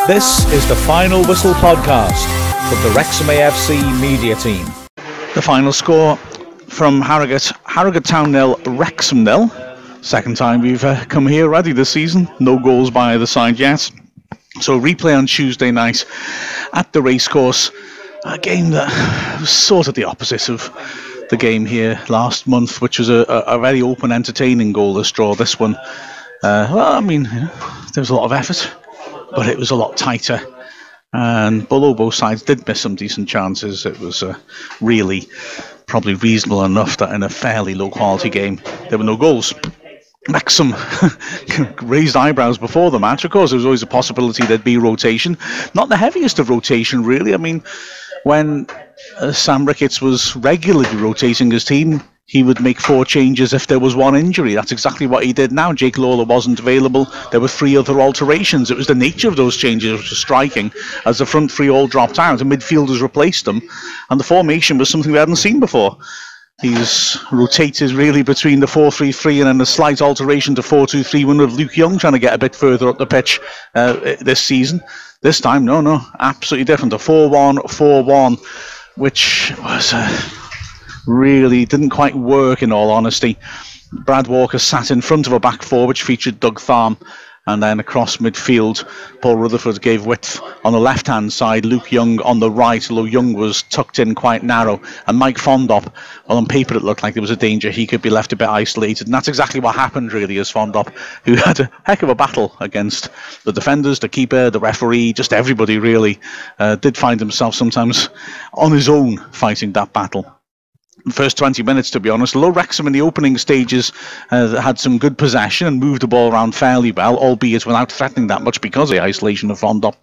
This is the Final Whistle podcast from the Wrexham AFC media team. The final score from Harrogate. Harrogate Town 0, Wrexham 0. Second time we've come here already this season. No goals by either side yet. So replay on Tuesday night at the racecourse. A game that was sort of the opposite of the game here last month, which was a very open, entertaining goalless draw. This one, there was a lot of effort, but it was a lot tighter. And although both sides did miss some decent chances, it was really probably reasonable enough that in a fairly low-quality game, there were no goals. Wrexham raised eyebrows before the match. Of course, there was always a possibility there'd be rotation. Not the heaviest of rotation, really. I mean, when Sam Ricketts was regularly rotating his team, he would make 4 changes if there was one injury. That's exactly what he did now. Jake Lawler wasn't available. There were 3 other alterations. It was the nature of those changes which was striking, as the front 3 all dropped out and midfielders replaced them. And the formation was something we hadn't seen before. He's rotated really between the 4-3-3 and then a slight alteration to 4-2-3-1 with Luke Young trying to get a bit further up the pitch this season. This time, no, absolutely different. A 4-1-4-1, which was really didn't quite work, in all honesty. Brad Walker sat in front of a back 4 which featured Doug Tharm, and then across midfield Paul Rutherford gave width on the left hand side, Luke Young on the right, although Young was tucked in quite narrow, and Mike Fondop, well, on paper it looked like there was a danger he could be left a bit isolated, and that's exactly what happened really, as Fondop, who had a heck of a battle against the defenders, the keeper, the referee, just everybody really, did find himself sometimes on his own fighting that battle. The first 20 minutes, to be honest, although Wrexham in the opening stages had some good possession and moved the ball around fairly well, albeit without threatening that much because of the isolation of Fondop,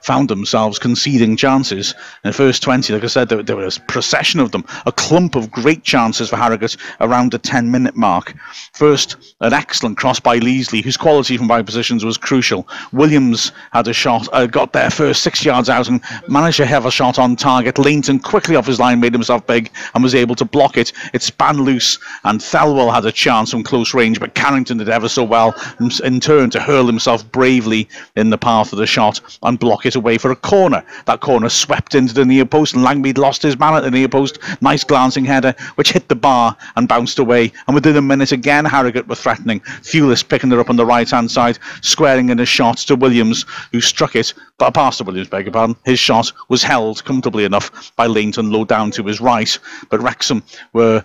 found themselves conceding chances. In the first 20, like I said, there was a procession of them, a clump of great chances for Harrogate around the 10-minute mark. First, an excellent cross by Leasley, whose quality from wide positions was crucial. Williams had a shot, got there first 6 yards out and managed to have a shot on target. Leighton quickly off his line made himself big and was able to block it. It span loose and Thelwell had a chance from close range, but Carrington did ever so well in turn to hurl himself bravely in the path of the shot and block it away for a corner. That corner swept into the near post and Langmead lost his man at the near post. Nice glancing header which hit the bar and bounced away, and within a minute again Harrogate were threatening. Thewlis picking it up on the right hand side, squaring in a shot to Williams, who struck it, but past to Williams, beg your pardon. His shot was held comfortably enough by Leighton low down to his right, but Wrexham were,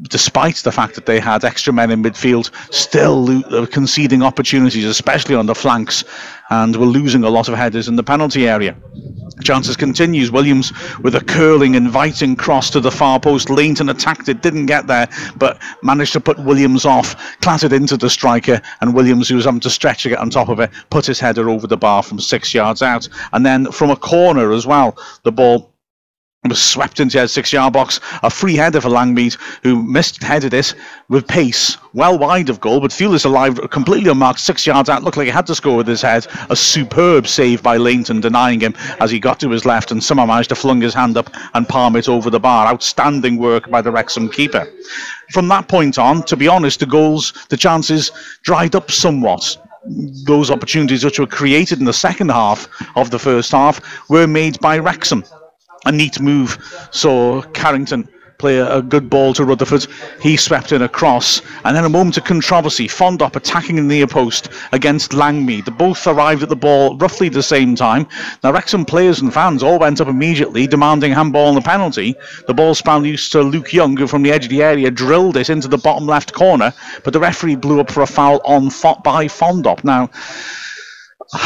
despite the fact that they had extra men in midfield, still conceding opportunities, especially on the flanks, and were losing a lot of headers in the penalty area. Chances continues. Williams with a curling, inviting cross to the far post. Leighton attacked it, didn't get there, but managed to put Williams off, clattered into the striker, and Williams, who was having to stretch to get on top of it, put his header over the bar from 6 yards out. And then from a corner as well, the ball was swept into the 6-yard box. A free header for Langmead, who headed it with pace, well wide of goal, but Thewlis alive, completely unmarked, 6 yards out, looked like he had to score with his head. A superb save by Leighton, denying him as he got to his left and somehow managed to flung his hand up and palm it over the bar. Outstanding work by the Wrexham keeper. From that point on, to be honest, the chances dried up somewhat. Those opportunities which were created in the second half of the first half were made by Wrexham. A neat move saw Carrington play a good ball to Rutherford. He swept in a cross, and then a moment of controversy. Fondop attacking in the near post against Langmead. They both arrived at the ball roughly the same time. Now Wrexham players and fans all went up immediately, demanding handball and a penalty. The ball span loose to Luke Young, who from the edge of the area drilled it into the bottom left corner, but the referee blew up for a foul by Fondop. Now,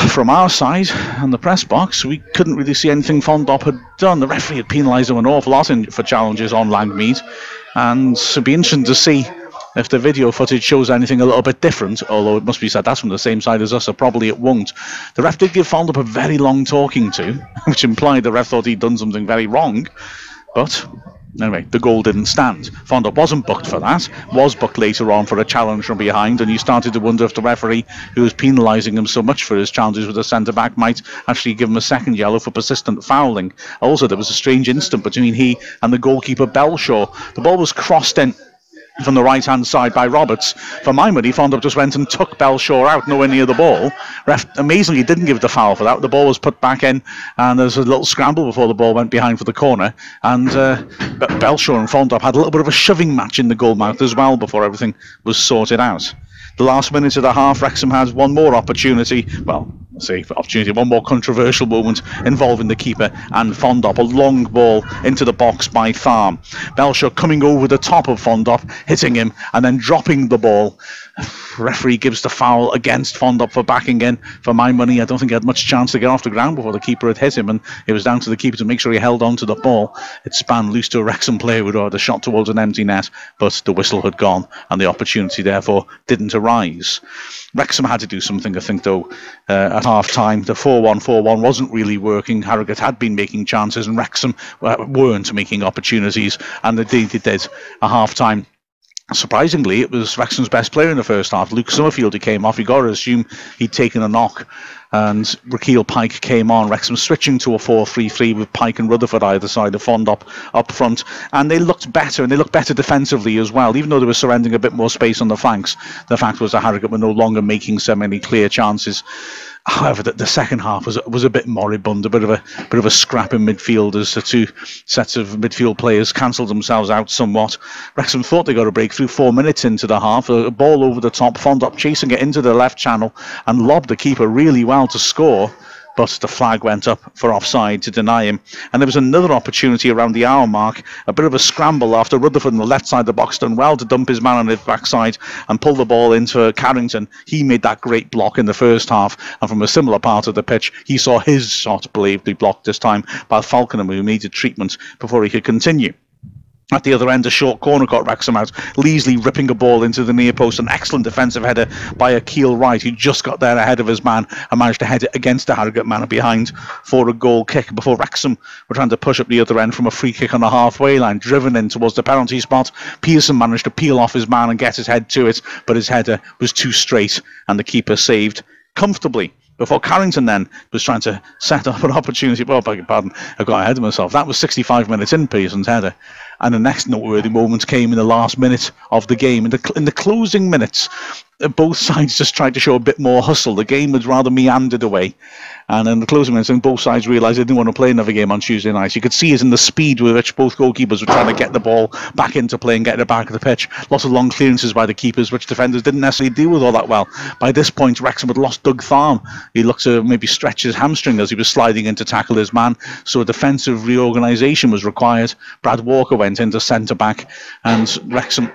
from our side and the press box, we couldn't really see anything Fondop had done. The referee had penalised him an awful lot for challenges on Langmead, and it'd be interesting to see if the video footage shows anything a little bit different, although it must be said that's from the same side as us, so probably it won't. The ref did give Fondop a very long talking to, which implied the ref thought he'd done something very wrong, but anyway, the goal didn't stand. Fondop wasn't booked for that, was booked later on for a challenge from behind, and you started to wonder if the referee, who was penalising him so much for his challenges with the centre-back, might actually give him a second yellow for persistent fouling. Also, there was a strange instant between he and the goalkeeper Belshaw. The ball was crossed in from the right-hand side by Roberts. For my money, Fondop just went and took Belshaw out, nowhere near the ball. Ref amazingly didn't give the foul for that. The ball was put back in, and there was a little scramble before the ball went behind for the corner. And Belshaw and Fondop had a little bit of a shoving match in the goal mouth as well before everything was sorted out. The last minute of the half, Wrexham had one more opportunity. Well, one more controversial moment involving the keeper and Fondop. A long ball into the box by Farm. Belshaw coming over the top of Fondop, hitting him, and then dropping the ball. Referee gives the foul against Fondop for backing in. For my money, I don't think he had much chance to get off the ground before the keeper had hit him, and it was down to the keeper to make sure he held on to the ball. It span loose to a Wrexham player who had a shot towards an empty net, but the whistle had gone, and the opportunity therefore didn't arise. Wrexham had to do something, I think, though, at half-time. The 4-1-4-1 wasn't really working. Harrogate had been making chances, and Wrexham weren't making opportunities, and they did at half-time. Surprisingly, it was Wrexham's best player in the first half. Luke Summerfield, who came off. You got to assume he'd taken a knock. And Rakeel Pike came on. Wrexham switching to a 4-3-3 with Pike and Rutherford either side of Fondop up front. And they looked better, and they looked better defensively as well. Even though they were surrendering a bit more space on the flanks, the fact was that Harrogate were no longer making so many clear chances. However, the second half was a bit moribund, a bit of a scrap in midfield as the two sets of midfield players cancelled themselves out somewhat. Wrexham thought they got a breakthrough 4 minutes into the half. A ball over the top, Fondop chasing it into the left channel and lobbed the keeper really well to score. But the flag went up for offside to deny him. And there was another opportunity around the hour mark, a bit of a scramble after Rutherford on the left side of the box done well to dump his man on his backside and pull the ball into Carrington. He made that great block in the first half, and from a similar part of the pitch, he saw his shot believably blocked this time by Falkenham, who needed treatment before he could continue. At the other end, a short corner got Wrexham out. Leasley ripping a ball into the near post. An excellent defensive header by Akeel Wright, who just got there ahead of his man and managed to head it against the Harrogate man behind for a goal kick before Wrexham were trying to push up the other end from a free kick on the halfway line, driven in towards the penalty spot. Pearson managed to peel off his man and get his head to it, but his header was too straight and the keeper saved comfortably. Before Carrington then was trying to set up an opportunity. Well, beg your pardon, I got ahead of myself. That was 65 minutes in, Pearson's header. And the next noteworthy moment came in the last minute of the game. In the closing minutes, both sides just tried to show a bit more hustle. The game had rather meandered away. And in the closing minutes, both sides realised they didn't want to play another game on Tuesday night. You could see it in the speed with which both goalkeepers were trying to get the ball back into play and get it back of the pitch. Lots of long clearances by the keepers, which defenders didn't necessarily deal with all that well. By this point, Wrexham had lost Doug Tharm. He looked to maybe stretch his hamstring as he was sliding in to tackle his man. So a defensive reorganisation was required. Brad Walker went into centre-back, and Wrexham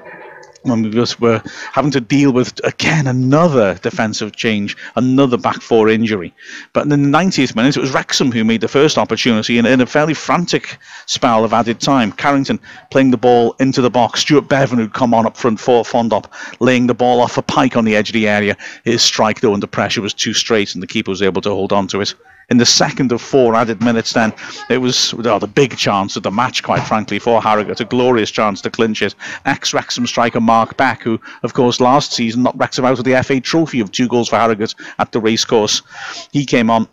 were having to deal with, again, another defensive change, another back four injury. But in the 90th minute, it was Wrexham who made the first opportunity in a fairly frantic spell of added time. Carrington playing the ball into the box. Stuart Bevan, who'd come on up front for Fondop, laying the ball off for Pike on the edge of the area. His strike, though, under pressure was too straight, and the keeper was able to hold on to it. In the second of 4 added minutes then, it was the big chance of the match, quite frankly, for Harrogate. A glorious chance to clinch it. Ex-Wrexham striker Mark Beck, who, of course, last season knocked Wrexham out of the FA Trophy of 2 goals for Harrogate at the racecourse. He came on.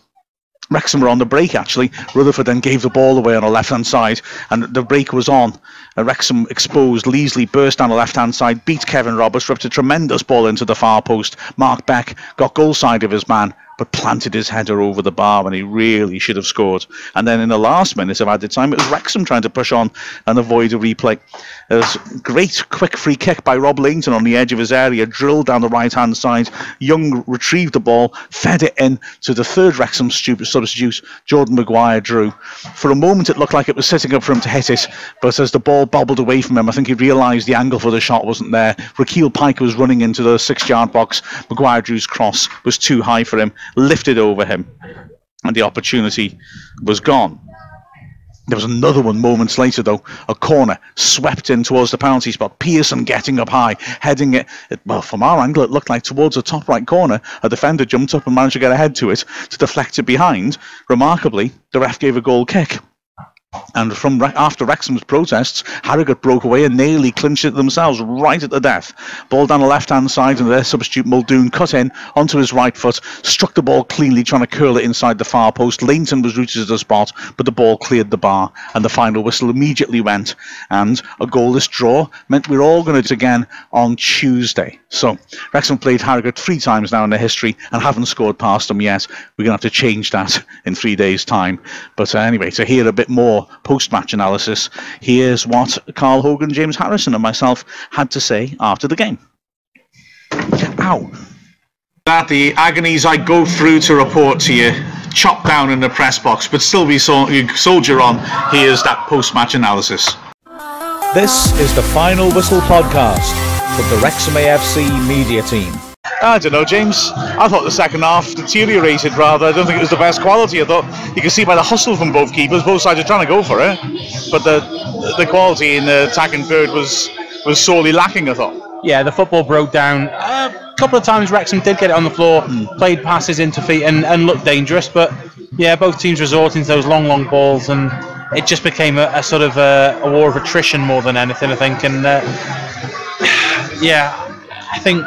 Wrexham were on the break, actually. Rutherford then gave the ball away on the left-hand side, and the break was on. Wrexham exposed. Leasley burst down the left-hand side, beat Kevin Roberts, ripped a tremendous ball into the far post. Mark Beck got goal side of his man, but planted his header over the bar when he really should have scored. And then in the last minute of added time, it was Wrexham trying to push on and avoid a replay. There was a great quick free kick by Rob Langton on the edge of his area, drilled down the right-hand side. Young retrieved the ball, fed it in to the third Wrexham substitute, Jordan Maguire-Drew. For a moment, it looked like it was sitting up for him to hit it, but as the ball bobbled away from him, I think he realised the angle for the shot wasn't there. Rakeel Pike was running into the 6-yard box. Maguire-Drew's cross was too high for him, lifted over him, and the opportunity was gone. There was another one moments later, though. A corner swept in towards the penalty spot. Pearson getting up high, heading it. Well, from our angle, it looked like towards the top right corner. A defender jumped up and managed to get ahead to it to deflect it behind. Remarkably, the ref gave a goal kick. And after Wrexham's protests, Harrogate broke away and nearly clinched it themselves right at the death. Ball down the left-hand side, and their substitute Muldoon cut in onto his right foot, struck the ball cleanly, trying to curl it inside the far post. Lainton was rooted to the spot, but the ball cleared the bar, and the final whistle immediately went. And a goalless draw meant we're all going to do it again on Tuesday. So Wrexham played Harrogate 3 times now in their history and haven't scored past them yet. We're going to have to change that in 3 days' time. But anyway, to hear a bit more post-match analysis, here's what Carl Hogan, James Harrison and myself had to say after the game. Ow. That the agonies I go through to report to you, chopped down in the press box, but still we soldier on. Here's that post-match analysis. This is the Final Whistle podcast from the Wrexham AFC media team. I don't know, James. I thought the second half deteriorated rather. I don't think it was the best quality. I thought you could see by the hustle from both keepers, both sides are trying to go for it. But the quality in the attacking third was sorely lacking, I thought. Yeah, the football broke down. A couple of times Wrexham did get it on the floor, played passes into feet and looked dangerous. But yeah, both teams resorting to those long balls, and it just became a sort of a war of attrition more than anything, I think. And yeah, I think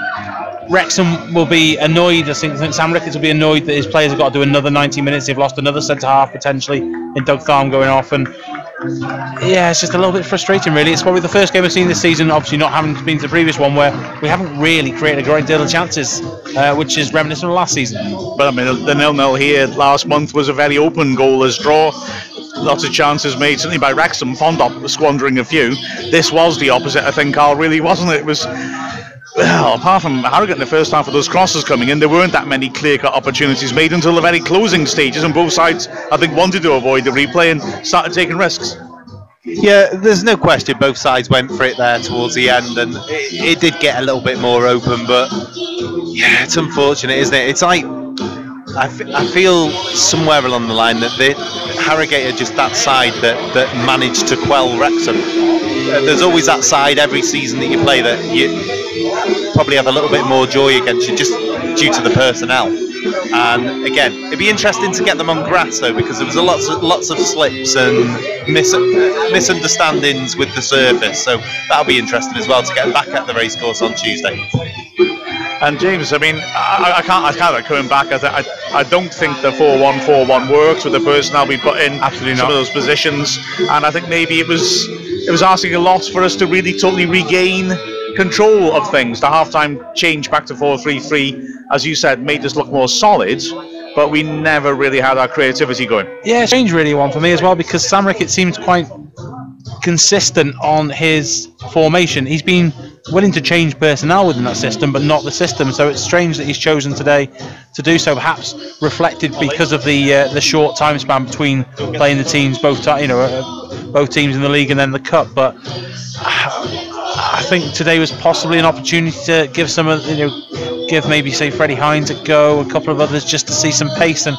Wrexham will be annoyed. I think Sam Ricketts will be annoyed that his players have got to do another 90 minutes. They've lost another centre-half potentially in Doug Tharm going off. And yeah, it's just a little bit frustrating, really. It's probably the first game I've seen this season, obviously not having been to the previous one, where we haven't really created a great deal of chances, which is reminiscent of last season. But I mean, the 0-0 here last month was a very open goalless draw. Lots of chances made, certainly by Wrexham, Fondop squandering a few. This was the opposite, I think, Carl, really, wasn't it? It was... Well, apart from Harrogate in the first half of those crosses coming in, there weren't that many clear-cut opportunities made until the very closing stages, and both sides, I think, wanted to avoid the replay and started taking risks. Yeah, there's no question both sides went for it there towards the end, and it did get a little bit more open, but yeah, it's unfortunate, isn't it? It's like, I feel somewhere along the line that Harrogate are just that side that managed to quell Wrexham. There's always that side every season that you play that you probably have a little bit more joy against you, just due to the personnel. And again, it'd be interesting to get them on grass though, because there was lots of slips and misunderstandings with the surface. So that'll be interesting as well to get back at the racecourse on Tuesday. And James, I mean, I can't coming back. I don't think the 4-1-4-1 works with the personnel we put in. Absolutely some not. of those positions, and I think maybe it was asking a lot for us to really totally regain control of things. The half-time change back to 4-3-3, as you said, made us look more solid, but we never really had our creativity going. Yeah, change really one for me as well, because Sam Ricketts seems quite consistent on his formation. He's been willing to change personnel within that system, but not the system. So it's strange that he's chosen today to do so. Perhaps reflected because of the short time span between playing the teams, both teams in the league and then the cup. But I think today was possibly an opportunity to give give maybe say Freddie Hines a go, a couple of others, just to see some pace. And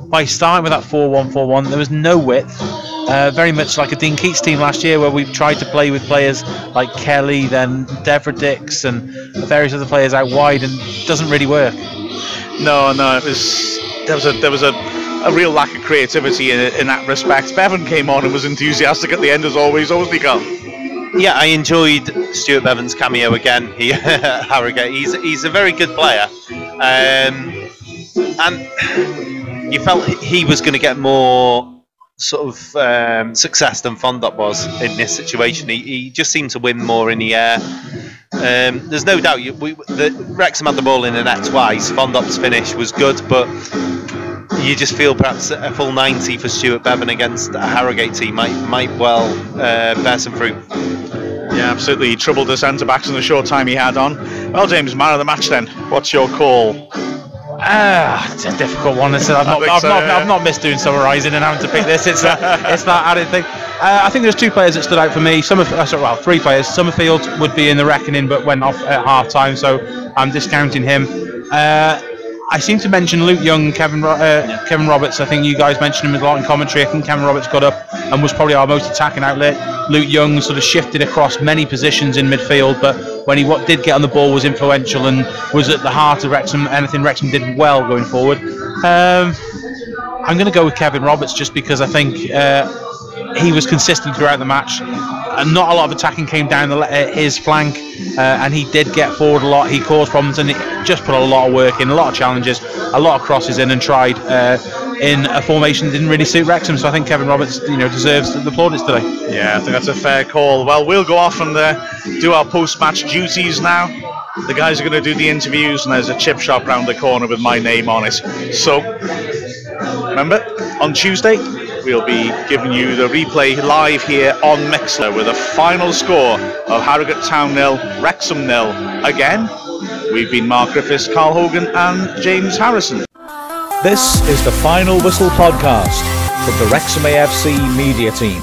by starting with that 4-1-4-1, there was no width. Very much like a Dean Keats team last year, where we've tried to play with players like Kelly, then Deborah Dix, and various other players out wide, and it doesn't really work. No, there was a real lack of creativity in that respect. Bevan came on and was enthusiastic at the end as always, wasn't he, Carl? Yeah, I enjoyed Stuart Bevan's cameo again here at Harrogate. He's a very good player, and you felt he was going to get more sort of success than Fondop was in this situation. He just seemed to win more in the air. There's no doubt Wrexham had the ball in the net twice. Fondop's finish was good, but you just feel perhaps a full 90 for Stuart Bevan against a Harrogate team might well bear some fruit. Yeah, absolutely. He troubled the centre-backs in the short time he had on. Well, James, man of the match then. What's your call? It's a difficult one. I've not missed doing summarising and having to pick this. It's that added thing. I think there's two players that stood out for me. Three players. Summerfield would be in the reckoning, but went off at half time, so I'm discounting him. I seem to mention Luke Young, Kevin Roberts. I think you guys mentioned him a lot in commentary. I think Kevin Roberts got up and was probably our most attacking outlet. Luke Young sort of shifted across many positions in midfield, but when he did get on the ball, was influential and was at the heart of Wrexham. Anything Wrexham did well going forward. I'm going to go with Kevin Roberts just because I think he was consistent throughout the match. Not a lot of attacking came down his flank, and he did get forward a lot. He caused problems, and he just put a lot of work in, a lot of challenges, a lot of crosses in, and tried in a formation that didn't really suit Wrexham. So I think Kevin Roberts, deserves the plaudits today. Yeah, I think that's a fair call. Well, we'll go off and do our post-match duties now. The guys are going to do the interviews, and there's a chip shop round the corner with my name on it. So, remember, on Tuesday, we'll be giving you the replay live here on Mixler with a final score of Harrogate Town 0, Wrexham 0. Again, we've been Mark Griffiths, Carl Hogan and James Harrison. This is the Final Whistle podcast from the Wrexham AFC media team.